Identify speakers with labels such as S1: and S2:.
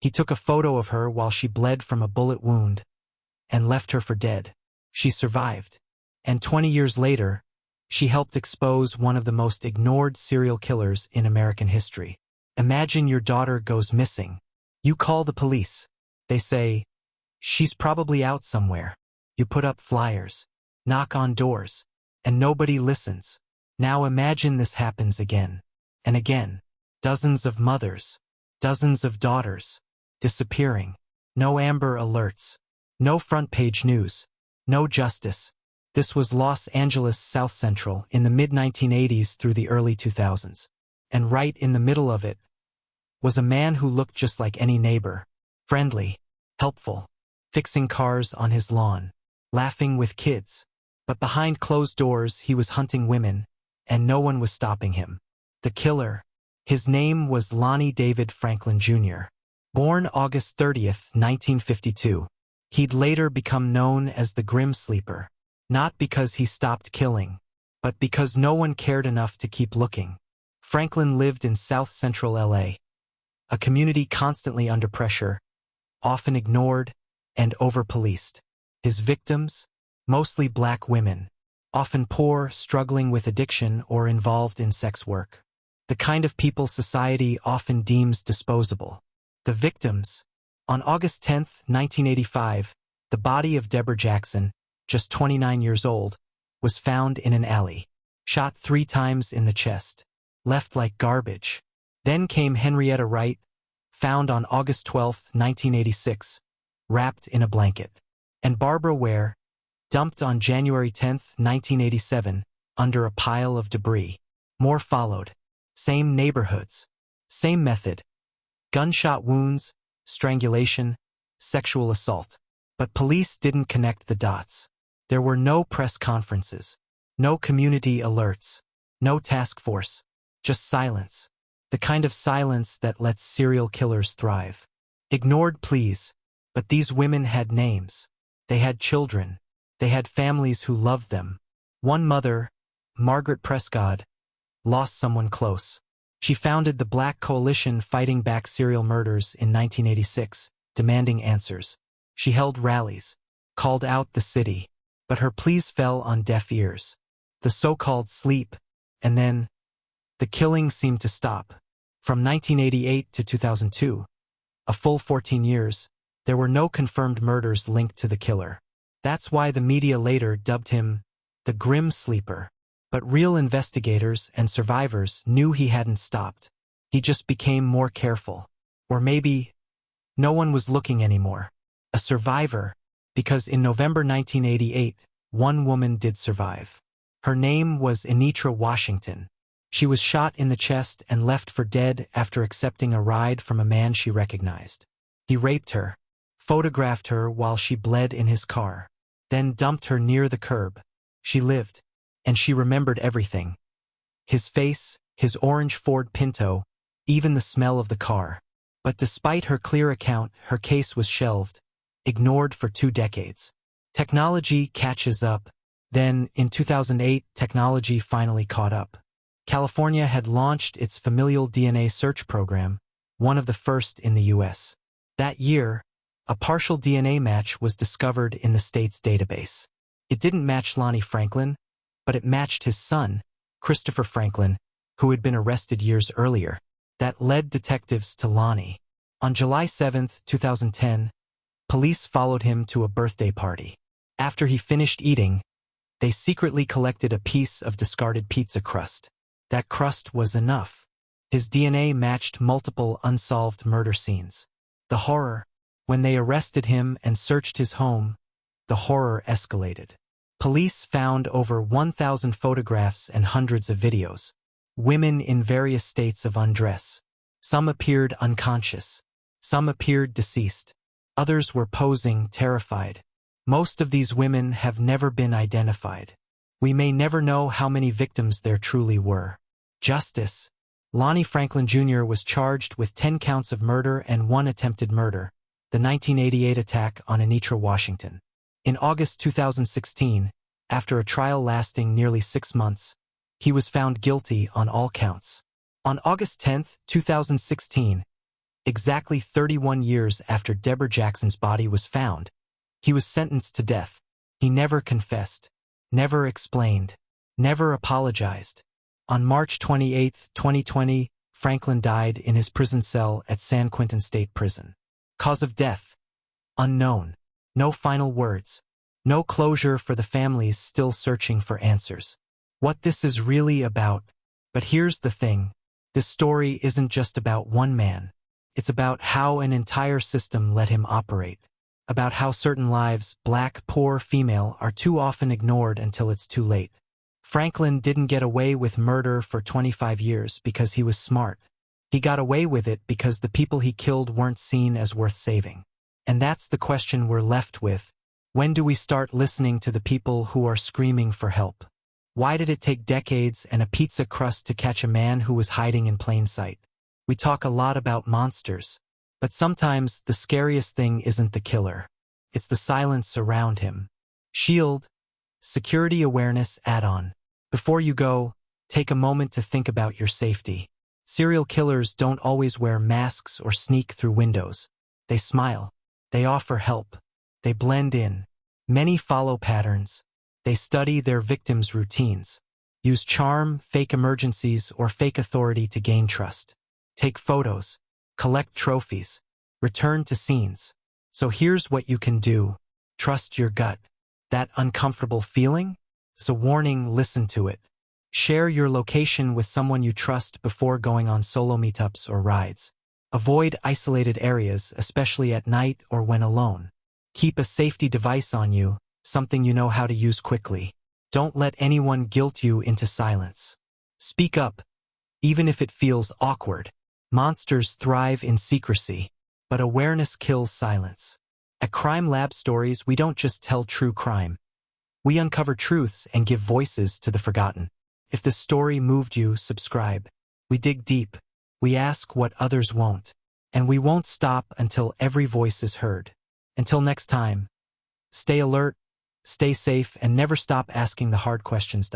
S1: He took a photo of her while she bled from a bullet wound and left her for dead. She survived. And 20 years later, she helped expose one of the most ignored serial killers in American history. Imagine your daughter goes missing. You call the police. They say, "She's probably out somewhere." You put up flyers, knock on doors, and nobody listens. Now imagine this happens again and again. Dozens of mothers, dozens of daughters, disappearing. No Amber Alerts, no front-page news, no justice. This was Los Angeles South Central in the mid-1980s through the early 2000s. And right in the middle of it was a man who looked just like any neighbor. Friendly, helpful, fixing cars on his lawn, laughing with kids. But behind closed doors he was hunting women, and no one was stopping him. The killer, his name was Lonnie David Franklin Jr. Born August 30th, 1952. He'd later become known as the Grim Sleeper, not because he stopped killing, but because no one cared enough to keep looking. Franklin lived in South Central LA, a community constantly under pressure, often ignored and over-policed. His victims, mostly black women, often poor, struggling with addiction or involved in sex work. The kind of people society often deems disposable. The victims. On August 10, 1985, the body of Deborah Jackson, just 29 years old, was found in an alley, shot 3 times in the chest, left like garbage. Then came Henrietta Wright, found on August 12, 1986, wrapped in a blanket. And Barbara Ware, dumped on January 10, 1987, under a pile of debris. More followed. Same neighborhoods. Same method. Gunshot wounds, strangulation, sexual assault. But police didn't connect the dots. There were no press conferences, no community alerts, no task force, just silence. The kind of silence that lets serial killers thrive. Ignored, please, but these women had names. They had children. They had families who loved them. One mother, Margaret Prescott, lost someone close. She founded the Black Coalition fighting back serial murders in 1986, demanding answers. She held rallies, called out the city, but her pleas fell on deaf ears. The so-called sleep, and then the killing seemed to stop. From 1988 to 2002, a full 14 years, there were no confirmed murders linked to the killer. That's why the media later dubbed him the Grim Sleeper. But real investigators and survivors knew he hadn't stopped. He just became more careful. Or maybe no one was looking anymore. A survivor, because in November 1988, one woman did survive. Her name was Anitra Washington. She was shot in the chest and left for dead after accepting a ride from a man she recognized. He raped her, photographed her while she bled in his car, then dumped her near the curb. She lived. And she remembered everything. His face, his orange Ford Pinto, even the smell of the car. But despite her clear account, her case was shelved, ignored for 2 decades. Technology catches up. Then, in 2008, technology finally caught up. California had launched its familial DNA search program, one of the first in the U.S. That year, a partial DNA match was discovered in the state's database. It didn't match Lonnie Franklin, but it matched his son, Christopher Franklin, who had been arrested years earlier. That led detectives to Lonnie. On July 7, 2010, police followed him to a birthday party. After he finished eating, they secretly collected a piece of discarded pizza crust. That crust was enough. His DNA matched multiple unsolved murder scenes. The horror. When they arrested him and searched his home, the horror escalated. Police found over 1,000 photographs and hundreds of videos. Women in various states of undress. Some appeared unconscious. Some appeared deceased. Others were posing, terrified. Most of these women have never been identified. We may never know how many victims there truly were. Justice. Lonnie Franklin Jr. was charged with 10 counts of murder and 1 attempted murder, the 1988 attack on Anitra Washington. In August 2016, after a trial lasting nearly 6 months, he was found guilty on all counts. On August 10, 2016, Exactly 31 years after Deborah Jackson's body was found, he was sentenced to death. He never confessed, never explained, never apologized. On March 28, 2020, Franklin died in his prison cell at San Quentin State Prison. Cause of death? Unknown. No final words. No closure for the families still searching for answers. What this is really about. But here's the thing. This story isn't just about one man. It's about how an entire system let him operate. About how certain lives, black, poor, female, are too often ignored until it's too late. Franklin didn't get away with murder for 25 years because he was smart. He got away with it because the people he killed weren't seen as worth saving. And that's the question we're left with. When do we start listening to the people who are screaming for help? Why did it take decades and a pizza crust to catch a man who was hiding in plain sight? We talk a lot about monsters, but sometimes the scariest thing isn't the killer. It's the silence around him. Shield, security awareness add-on. Before you go, take a moment to think about your safety. Serial killers don't always wear masks or sneak through windows. They smile. They offer help. They blend in. Many follow patterns. They study their victims' routines. Use charm, fake emergencies, or fake authority to gain trust. Take photos. Collect trophies. Return to scenes. So here's what you can do. Trust your gut. That uncomfortable feeling? It's a warning, listen to it. Share your location with someone you trust before going on solo meetups or rides. Avoid isolated areas, especially at night or when alone. Keep a safety device on you, something you know how to use quickly. Don't let anyone guilt you into silence. Speak up, even if it feels awkward. Monsters thrive in secrecy, but awareness kills silence. At Crime Lab Stories, we don't just tell true crime. We uncover truths and give voices to the forgotten. If this story moved you, subscribe. We dig deep. We ask what others won't. And we won't stop until every voice is heard. Until next time, stay alert, stay safe, and never stop asking the hard questions.